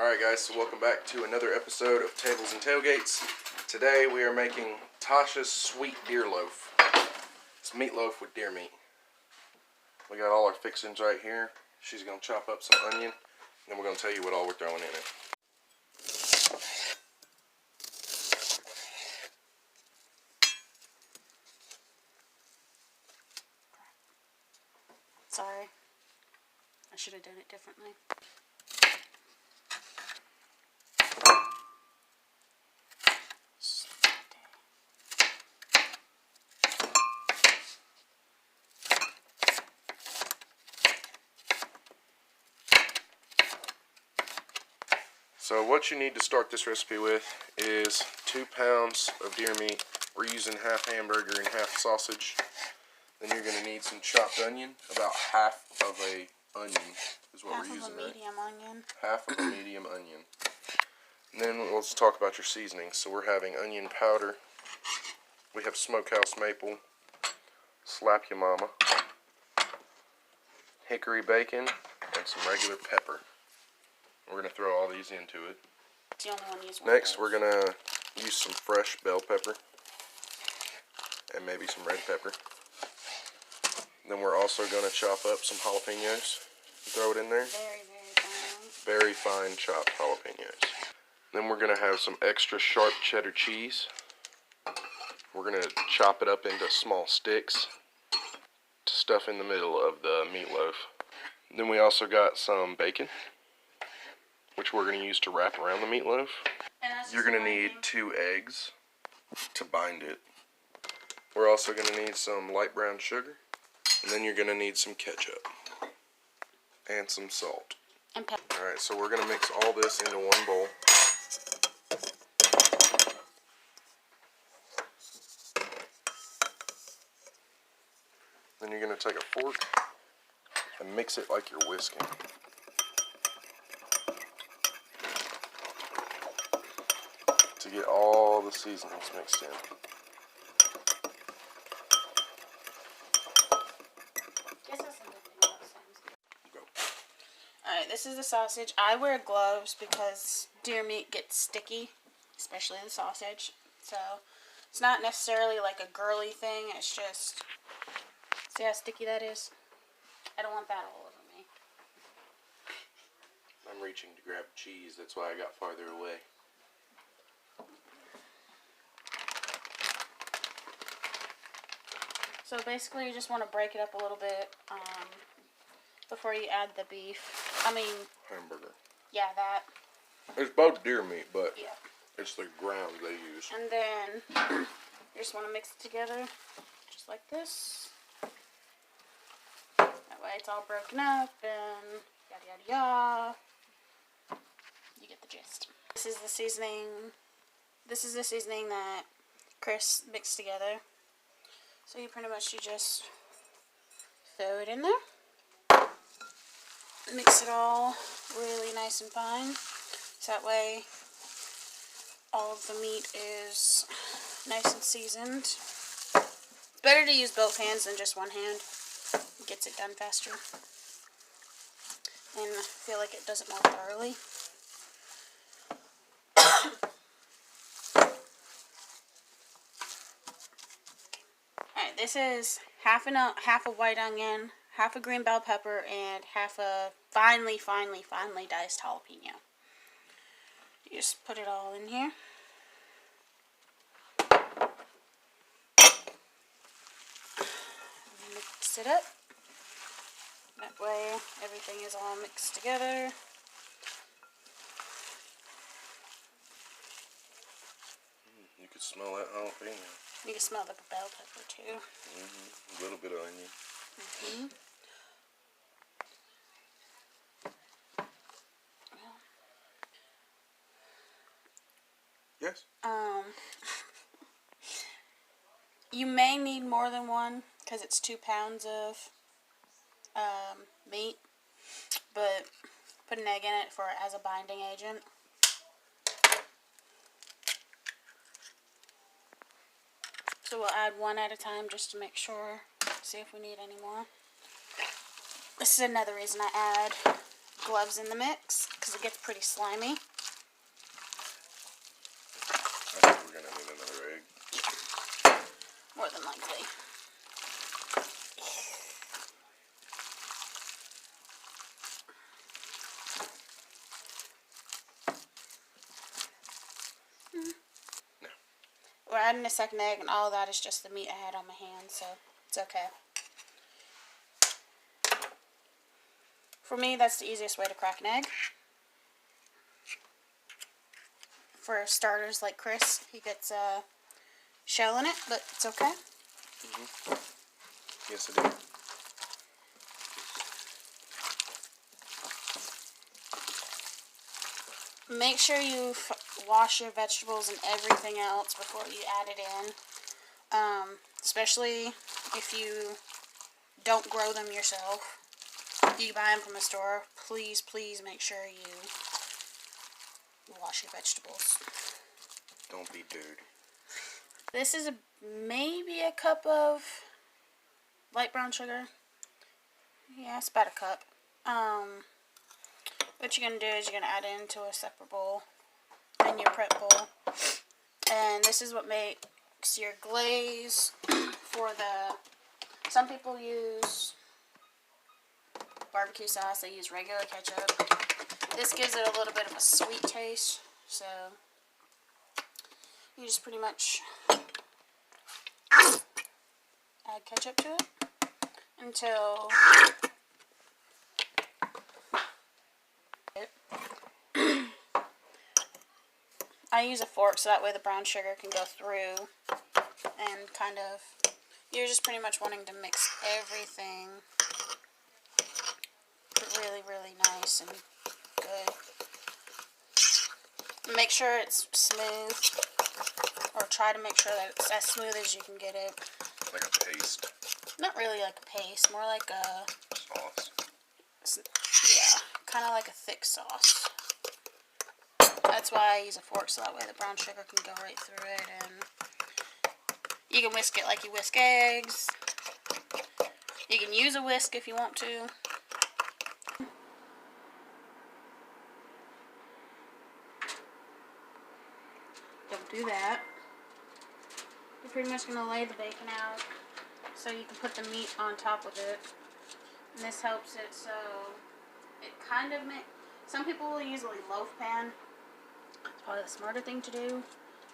Alright guys, so welcome back to another episode of Tables and Tailgates. Today we are making Tasha's sweet deer loaf. It's meatloaf with deer meat. We got all our fixings right here. She's going to chop up some onion, and then we're going to tell you what all we're throwing in it. Sorry. I should have done it differently. So what you need to start this recipe with is 2 pounds of deer meat. We're using half hamburger and half sausage. Then you're going to need some chopped onion, about half of a onion is what we're using. Half of a medium onion. Half of a medium onion. And then let's talk about your seasonings. So we're having onion powder. We have smokehouse maple, slap ya mama, hickory bacon, and some regular pepper. We're going to throw all these into it. It's the only one used. Next, we're going to use some fresh bell pepper and maybe some red pepper. Then we're also going to chop up some jalapenos and throw it in there. Very, very fine. Very fine chopped jalapenos. Then we're going to have some extra sharp cheddar cheese. We're going to chop it up into small sticks to stuff in the middle of the meatloaf. Then we also got some bacon, which we're going to use to wrap around the meatloaf. You're going to need 2 eggs to bind it. We're also going to need some light brown sugar. And then you're going to need some ketchup. And some salt. And pepper. Alright, so we're going to mix all this into one bowl. Then you're going to take a fork and mix it like you're whisking. To get all the seasonings mixed in. Alright, this is the sausage. I wear gloves because deer meat gets sticky, especially the sausage. So, it's not necessarily like a girly thing, it's just, see how sticky that is? I don't want that all over me. I'm reaching to grab cheese, that's why I got farther away. So basically you just want to break it up a little bit before you add the beef. I mean... Hamburger. Yeah, that. It's both deer meat, but yeah. It's the ground they use. And then you just want to mix it together, just like this. That way it's all broken up and yada yada yada. You get the gist. This is the seasoning. This is the seasoning that Chris mixed together. So you pretty much just throw it in there. Mix it all really nice and fine. So that way all of the meat is nice and seasoned. It's better to use both hands than just one hand. It gets it done faster. And I feel like it does it more thoroughly. Alright, this is half a white onion, half a green bell pepper, and half a finely diced jalapeno. You just put it all in here. Mix it up. That way everything is all mixed together. You could smell that jalapeno. You can smell the bell pepper too. A little bit of onion. Yes. You may need more than one because it's 2 pounds of meat, but put an egg in it as a binding agent. So we'll add one at a time just to make sure, see if we need any more. This is another reason I add gloves in the mix, because because it gets pretty slimy. I think we're gonna need another egg. More than likely. No. We're adding a second egg, and all of that is just the meat I had on my hand, so it's okay. For me, that's the easiest way to crack an egg. For starters like Chris, he gets a shell in it, but it's okay. Yes, it is. Make sure you wash your vegetables and everything else before you add it in. Especially if you don't grow them yourself. You buy them from a store. Please, please make sure you wash your vegetables. Don't be dirty. This is maybe a cup of light brown sugar. Yeah, it's about a cup. What you're going to do is you're going to add it into a separate bowl in your prep bowl. And this is what makes your glaze for the... Some people use barbecue sauce. They use regular ketchup. This gives it a little bit of a sweet taste. So you just pretty much add ketchup to it until I use a fork so that way the brown sugar can go through, and kind of, you're just pretty much wanting to mix everything really, really nice and good. Make sure it's smooth, or try to make sure that it's as smooth as you can get it. Like a paste. Not really like a paste, more like a Sauce. Yeah, kind of like a thick sauce. That's why I use a fork, so that way the brown sugar can go right through it, and you can whisk it like you whisk eggs. You can use a whisk if you want to. Don't do that. You're pretty much going to lay the bacon out so you can put the meat on top of it. And this helps it so it kind of makes... Some people will use a loaf pan. It's probably the smarter thing to do,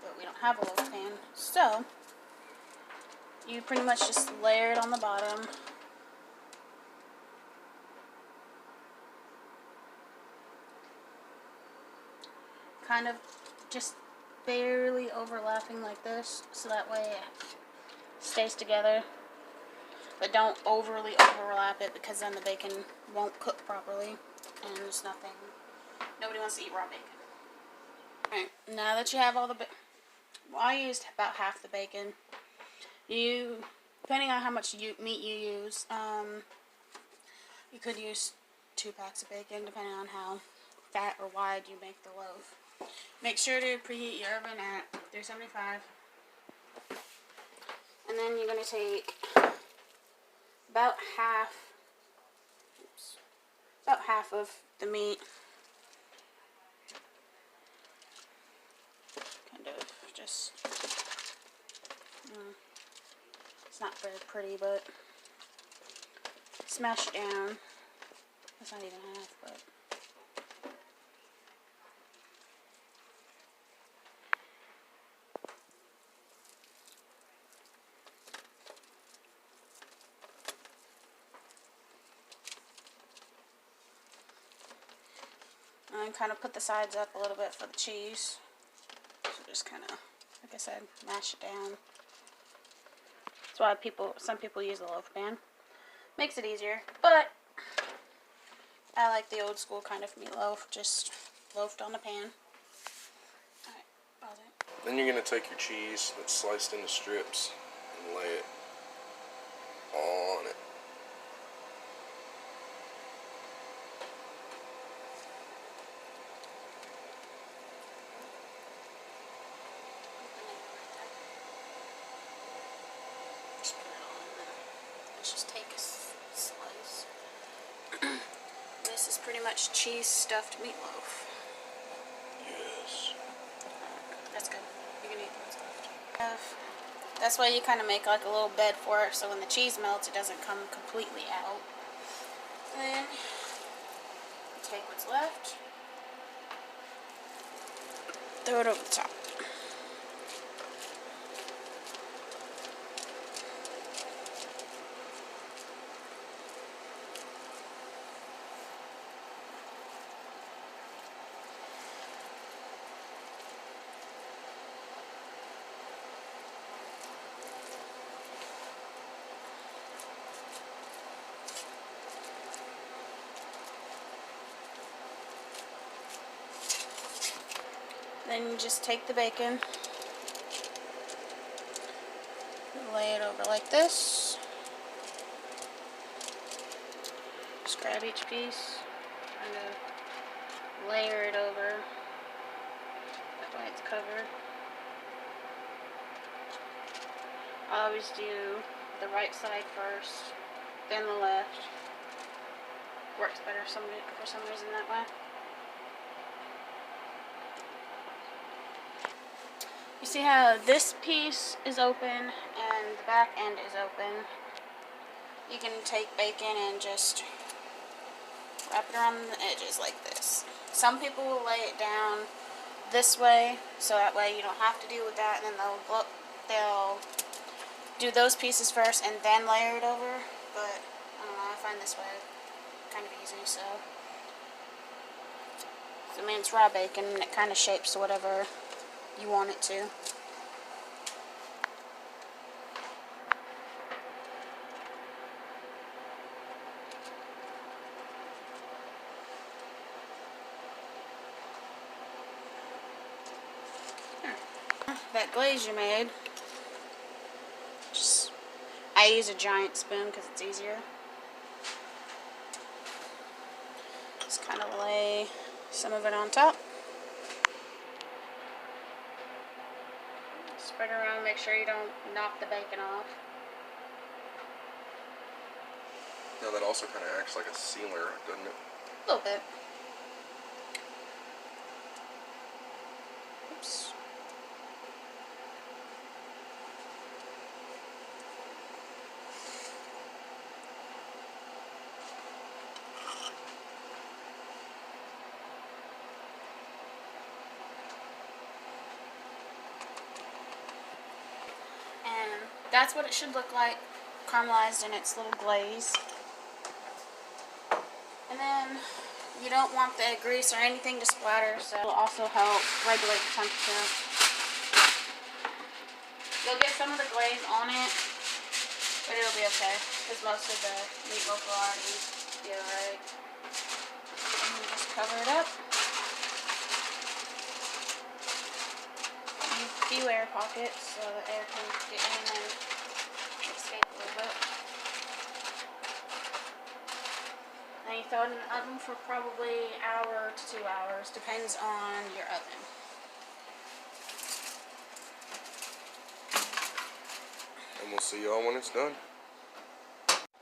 but we don't have a loaf pan. So, you pretty much just layer it on the bottom. Kind of just barely overlapping like this, so that way it stays together. But don't overly overlap it, because then the bacon won't cook properly, and there's nothing... Nobody wants to eat raw bacon. Alright, now that you have all the bacon... Well, I used about half the bacon. You, depending on how much meat you use, you could use 2 packs of bacon, depending on how fat or wide you make the loaf. Make sure to preheat your oven at 375. And then you're going to take about half of the meat. Kind of just, it's not very pretty, but smash it down. That's not even half, but and kind of put the sides up a little bit for the cheese. So just kind of, like I said, mash it down. That's why some people use the loaf pan. Makes it easier, but I like the old school kind of meatloaf, just loafed on the pan. Alright, pause it. Then you're going to take your cheese that's sliced into strips and lay it on it. Let's just take a slice. This is pretty much cheese stuffed meatloaf. Yes. That's good. You can eat what's left. That's why you kind of make like a little bed for it, so when the cheese melts, it doesn't come completely out. Then take what's left, throw it over the top. Then you just take the bacon, lay it over like this. Just grab each piece, kind of layer it over. That way it's covered. I always do the right side first, then the left. Works better for some reason that way. You see how this piece is open and the back end is open? You can take bacon and just wrap it around the edges like this. Some people will lay it down this way, so that way you don't have to deal with that, and then they'll do those pieces first and then layer it over. But I don't know, I find this way kind of easy. So I mean, it's raw bacon and it kind of shapes to whatever you want it to. That glaze you made, I use a giant spoon because it's easier. Just kind of lay some of it on top. Spread around, make sure you don't knock the bacon off. Now that also kind of acts like a sealer, doesn't it? A little bit. Oops. And that's what it should look like, caramelized in its little glaze. And then you don't want the grease or anything to splatter, so it'll also help regulate the temperature. You'll get some of the glaze on it, but it'll be okay, because most of the meatloaf will already be alright. And you just cover it up. Use a few air pockets so the air can get in and escape a little bit. And you throw it in the oven for probably an hour to 2 hours, depends on your oven. And we'll see y'all when it's done.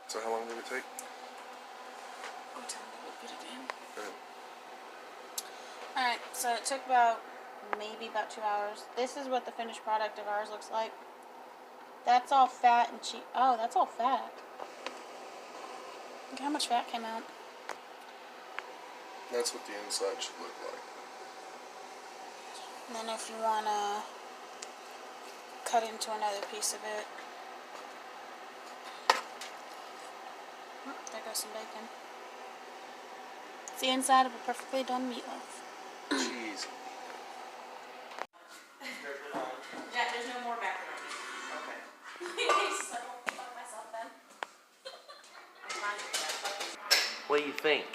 So how long did it take? What time did we put it in? Good. Alright, so it took maybe about 2 hours. This is what the finished product of ours looks like. That's all fat and cheese. Oh, that's all fat. Look how much fat came out. That's what the inside should look like. And then if you want to cut into another piece of it. Oh, there goes some bacon. It's the inside of a perfectly done meatloaf. Cheese. Jack, there's no more macaroni. Okay. So, fuck myself then. I'm fine with that. What do you think?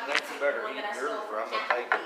That's a better eat dirt, or I'm gonna take it.